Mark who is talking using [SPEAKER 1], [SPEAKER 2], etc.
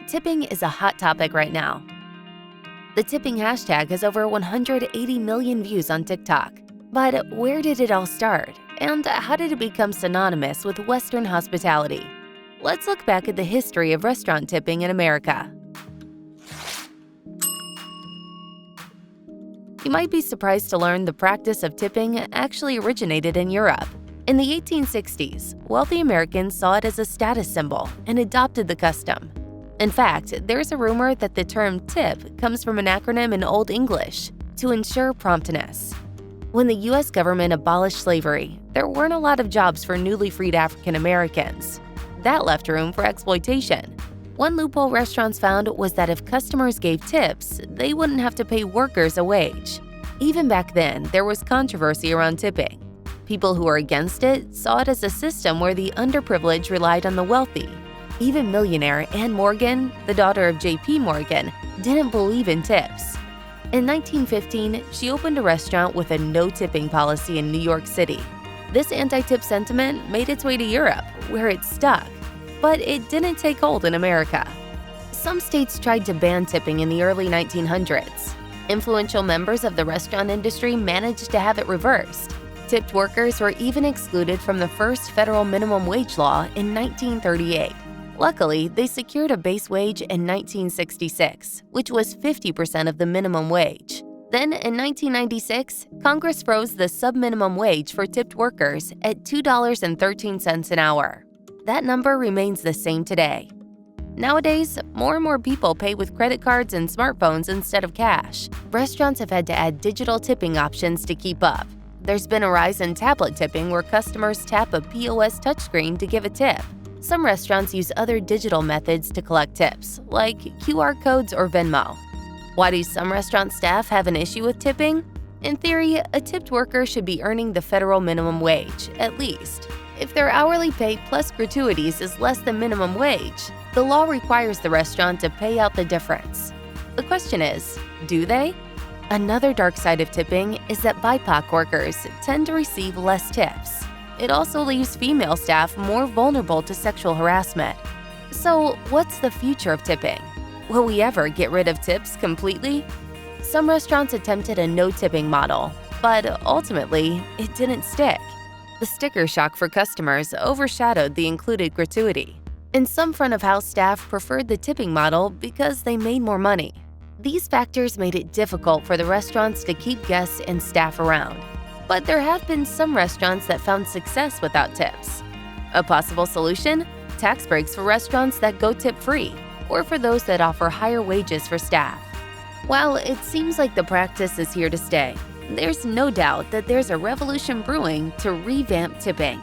[SPEAKER 1] Tipping is a hot topic right now. The tipping hashtag has over 180 million views on TikTok. But where did it all start? And how did it become synonymous with Western hospitality? Let's look back at the history of restaurant tipping in America. You might be surprised to learn the practice of tipping actually originated in Europe. In the 1860s, wealthy Americans saw it as a status symbol and adopted the custom. In fact, there's a rumor that the term tip comes from an acronym in Old English, to ensure promptness. When the U.S. government abolished slavery, there weren't a lot of jobs for newly freed African Americans. That left room for exploitation. One loophole restaurants found was that if customers gave tips, they wouldn't have to pay workers a wage. Even back then, there was controversy around tipping. People who were against it saw it as a system where the underprivileged relied on the wealthy. Even millionaire Anne Morgan, the daughter of J.P. Morgan, didn't believe in tips. In 1915, she opened a restaurant with a no-tipping policy in New York City. This anti-tip sentiment made its way to Europe, where it stuck. But it didn't take hold in America. Some states tried to ban tipping in the early 1900s. Influential members of the restaurant industry managed to have it reversed. Tipped workers were even excluded from the first federal minimum wage law in 1938. Luckily, they secured a base wage in 1966, which was 50% of the minimum wage. Then, in 1996, Congress froze the sub-minimum wage for tipped workers at $2.13 an hour. That number remains the same today. Nowadays, more and more people pay with credit cards and smartphones instead of cash. Restaurants have had to add digital tipping options to keep up. There's been a rise in tablet tipping where customers tap a POS touchscreen to give a tip. Some restaurants use other digital methods to collect tips, like QR codes or Venmo. Why do some restaurant staff have an issue with tipping? In theory, a tipped worker should be earning the federal minimum wage, at least. If their hourly pay plus gratuities is less than minimum wage, the law requires the restaurant to pay out the difference. The question is, do they? Another dark side of tipping is that BIPOC workers tend to receive less tips. It also leaves female staff more vulnerable to sexual harassment. So, what's the future of tipping? Will we ever get rid of tips completely? Some restaurants attempted a no-tipping model, but ultimately, it didn't stick. The sticker shock for customers overshadowed the included gratuity. And some front-of-house staff preferred the tipping model because they made more money. These factors made it difficult for the restaurants to keep guests and staff around. But there have been some restaurants that found success without tips. A possible solution? Tax breaks for restaurants that go tip-free, or for those that offer higher wages for staff. While it seems like the practice is here to stay, there's no doubt that there's a revolution brewing to revamp tipping.